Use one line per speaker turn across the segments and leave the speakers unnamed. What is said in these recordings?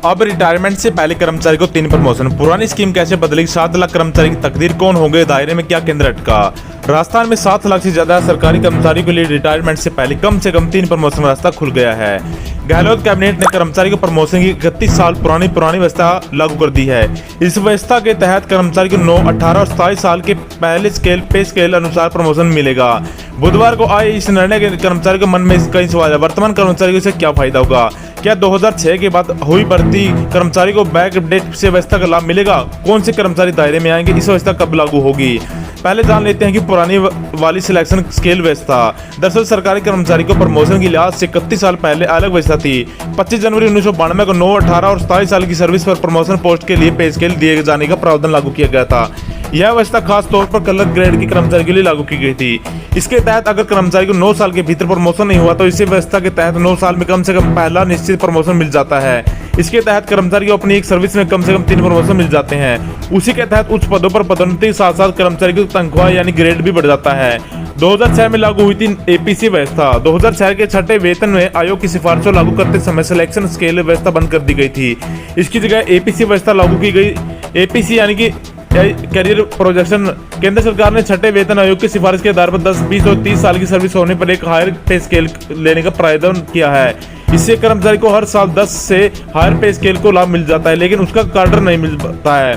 अब रिटायरमेंट से पहले कर्मचारी को 3 प्रमोशन। पुरानी स्कीम कैसे बदलेगी? 7 लाख कर्मचारी की तकदीर कौन होंगे? दायरे में क्या केंद्र अटका? राजस्थान में 7 लाख से ज्यादा सरकारी कर्मचारियों के लिए रिटायरमेंट से कम 3 प्रमोशन का रास्ता खुल गया है। गहलोत कैबिनेट ने कर्मचारी को प्रमोशन की 31 साल पुरानी व्यवस्था लागू कर दी है। इस व्यवस्था के तहत कर्मचारी को 9, 18 और 27 साल के पहले पे स्केल अनुसार प्रमोशन मिलेगा। बुधवार को आए इस निर्णय के कर्मचारी के मन में कई सवाल है। वर्तमान कर्मचारी को इससे क्या फायदा होगा? क्या 2006 के बाद हुई भर्ती कर्मचारी को बैक अपडेट से व्यवस्था का लाभ मिलेगा? कौन से कर्मचारी दायरे में आएंगे? इस व्यवस्था कब लागू होगी? पहले जान लेते हैं कि पुरानी वाली सिलेक्शन स्केल व्यवस्था। दरअसल सरकारी कर्मचारी को प्रमोशन की लिहाज से 31 साल पहले अलग व्यवस्था थी। 25 जनवरी 1992 को 9, 18 और 27 साल की सर्विस पर प्रमोशन पोस्ट के लिए पे स्केल दिए जाने का प्रावधान लागू किया गया था। यह व्यवस्था खास तौर पर कलर ग्रेड के कर्मचारी के लिए लागू की गई थी। इसके तहत अगर कर्मचारी को 9 साल के भीतर प्रमोशन नहीं हुआ तो इसी व्यवस्था के तहत 9 साल में कम से कम पहला निश्चित प्रमोशन मिल जाता है। इसके तहत कर्मचारी को अपनी एक सर्विस में कम से कम 3 प्रमोशन मिल जाते हैं। उसी के तहत उच्च पदों पर पदोन्नति के साथ साथ कर्मचारी की तनख्वाह यानी ग्रेड भी बढ़ जाता है। 2006 में लागू हुई थी एपीसी व्यवस्था। 2006 के छठे वेतन में आयोग की सिफारिशों लागू करते समय सिलेक्शन स्केल व्यवस्था बंद कर दी गई थी। इसकी जगह एपीसी व्यवस्था लागू की गई। एपीसी यानी कि कैरियर प्रोजेक्शन। केंद्र सरकार ने छठे वेतन आयोग की सिफारिश के आधार पर 10, 20 और 30 साल की सर्विस होने पर एक हायर पे स्केल लेने का प्रावधान किया है। इससे कर्मचारी को हर साल 10 से हायर पे स्केल को लाभ मिल जाता है, लेकिन उसका कार्डर नहीं मिलता है।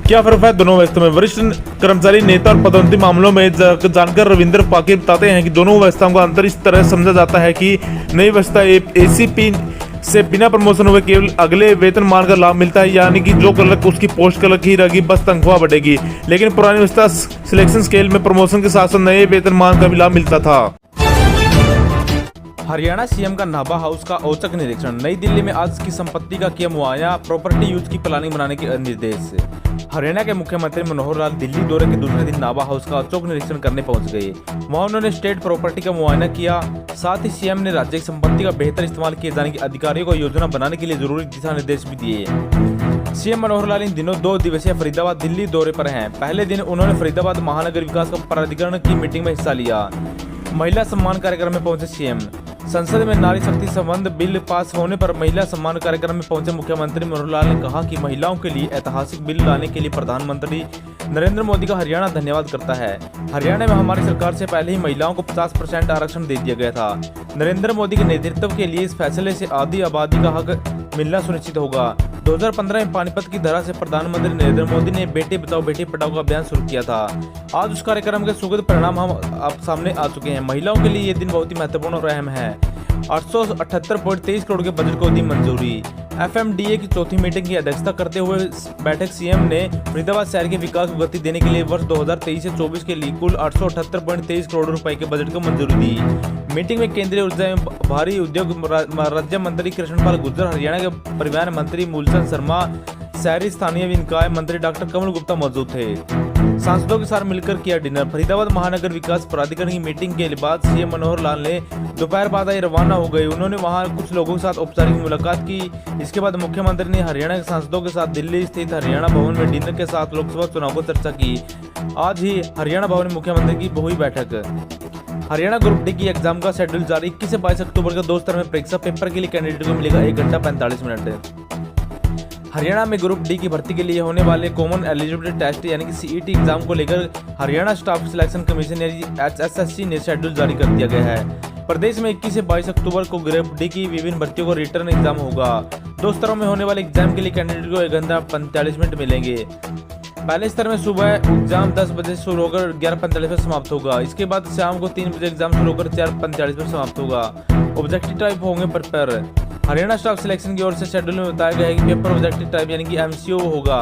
क्या फर्क है दोनों व्यवस्था में? वरिष्ठ कर्मचारी नेता और पदोन्नति मामलों में जानकर रविंद्र पाकिर बताते हैं कि दोनों व्यवस्थाओं का अंतर इस तरह समझा जाता है कि नई व्यवस्था एसीपी से बिना प्रमोशन हुए केवल अगले वेतनमान का लाभ मिलता है, यानी कि जो क्लर्क उसकी पोस्ट क्लर्क ही रहेगी, बस तनख्वाह बढ़ेगी। लेकिन पुरानी व्यवस्था सिलेक्शन स्केल में प्रमोशन के साथ साथ नए वेतनमान का भी लाभ मिलता था।
हरियाणा सीएम का नाभा हाउस का औचक निरीक्षण। नई दिल्ली में आज की संपत्ति का किया मुआयना, प्रॉपर्टी यूज की प्लानिंग बनाने के निर्देश। हरियाणा के मुख्यमंत्री मनोहर लाल दिल्ली दौरे के दूसरे दिन नाभा हाउस का औचक निरीक्षण करने पहुंच गए। वहां उन्होंने स्टेट प्रॉपर्टी का मुआयना किया। साथ ही सीएम ने राज्य की संपत्ति का बेहतर इस्तेमाल किए जाने की अधिकारियों को योजना बनाने के लिए जरूरी दिशा निर्देश भी दिए। सीएम मनोहर लाल इन दिनों 2 दिवसीय फरीदाबाद दिल्ली दौरे पर हैं। पहले दिन उन्होंने फरीदाबाद महानगर विकास प्राधिकरण की मीटिंग में हिस्सा लिया। महिला सम्मान कार्यक्रम में पहुंचे सीएम। संसद में नारी शक्ति संबंध बिल पास होने पर महिला सम्मान कार्यक्रम में पहुंचे मुख्यमंत्री मनोहर लाल ने कहा कि महिलाओं के लिए ऐतिहासिक बिल लाने के लिए प्रधानमंत्री नरेंद्र मोदी का हरियाणा धन्यवाद करता है। हरियाणा में हमारी सरकार से पहले ही महिलाओं को 50% आरक्षण दे दिया गया था। नरेंद्र मोदी के नेतृत्व के लिए इस फैसले से आधी आबादी का हक मिलना सुनिश्चित होगा। 2015 में पानीपत की धरा से प्रधानमंत्री नरेंद्र मोदी ने बेटी बचाओ बेटी पढ़ाओ का अभियान शुरू किया था। आज उस कार्यक्रम के सुखद परिणाम हम आप सामने आ चुके हैं। महिलाओं के लिए ये दिन बहुत ही महत्वपूर्ण और अहम है। 878.23 करोड़ के बजट को दी मंजूरी। एफएमडीए की चौथी मीटिंग की अध्यक्षता करते हुए बैठक सीएम ने फरीदाबाद शहर के विकास को गति देने के लिए वर्ष 2023 से 24 के लिए कुल 878.23 करोड़ रुपए के बजट को मंजूरी दी। मीटिंग में केंद्रीय ऊर्जा एवं भारी उद्योग राज्य मंत्री कृष्णपाल गुर्जर, हरियाणा के परिवहन मंत्री मूलचंद शर्मा, शहरी स्थानीय निकाय मंत्री डॉक्टर कमल गुप्ता मौजूद थे। सांसदों के साथ मिलकर किया डिनर। फरीदाबाद महानगर विकास प्राधिकरण की मीटिंग के बाद सीएम मनोहर लाल ने दोपहर बाद आई रवाना हो गए। उन्होंने वहां कुछ लोगों के साथ औपचारिक मुलाकात की। इसके बाद मुख्यमंत्री ने हरियाणा के सांसदों के साथ दिल्ली स्थित हरियाणा भवन में डिनर के साथ लोकसभा चुनाव को चर्चा की। आज ही हरियाणा भवन में मुख्यमंत्री की हुई बैठक। हरियाणा ग्रुप डी की एग्जाम का शेड्यूल जारी। 21 से 22 अक्टूबर को 2 स्तर में परीक्षा। पेपर के लिए कैंडिडेट को मिलेगा 1 घंटा 45 मिनट। हरियाणा में ग्रुप डी की भर्ती के लिए होने वाले कॉमन एलिजिबिलिटी टेस्ट यानी कि सीईटी एग्जाम को लेकर हरियाणा स्टाफ सिलेक्शन कमीशन यानी एचएसएससी ने शेड्यूल जारी कर दिया गया है। प्रदेश में 21 से 22 अक्टूबर को ग्रुप डी की विभिन्न भर्तियों को रिटर्न एग्जाम होगा। 2 स्तरों में होने वाले एग्जाम के लिए कैंडिडेट को 1 घंटा 45 मिनट मिलेंगे। पहले स्तर में सुबह एग्जाम 10 बजे शुरू होकर 11:45 पर समाप्त होगा। इसके बाद शाम को 3 बजे एग्जाम शुरू होकर 4:45 पर समाप्त होगा। ऑब्जेक्टिव टाइप होंगे पेपर। हरियाणा स्टाफ सिलेक्शन की ओर से शेड्यूल में बताया गया है कि पेपर ऑब्जेक्टिव टाइप यानी कि एमसीओ होगा।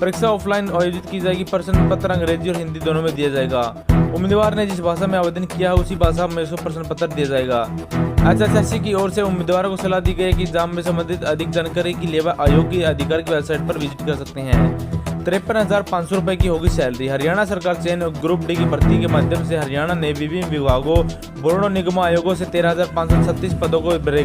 परीक्षा ऑफलाइन आयोजित की जाएगी। प्रश्न पत्र अंग्रेजी और हिंदी दोनों में दिया जाएगा। उम्मीदवार ने जिस भाषा में आवेदन किया है उसी भाषा में उसको प्रश्न पत्र दिया जाएगा। एचएसएससी की ओर से उम्मीदवारों को सलाह दी गई है कि एग्जाम में संबंधित अधिक जानकारी के लिए आयोग की अधिकारी की वेबसाइट पर विजिट कर सकते हैं। 53,500 रुपए की होगी सैलरी। हरियाणा सरकार चयन ग्रुप डी की भर्ती के माध्यम से हरियाणा ने विभिन्न विभागों, बोर्डों, निगमों, आयोगों से 13,536 पदों को भरेगा।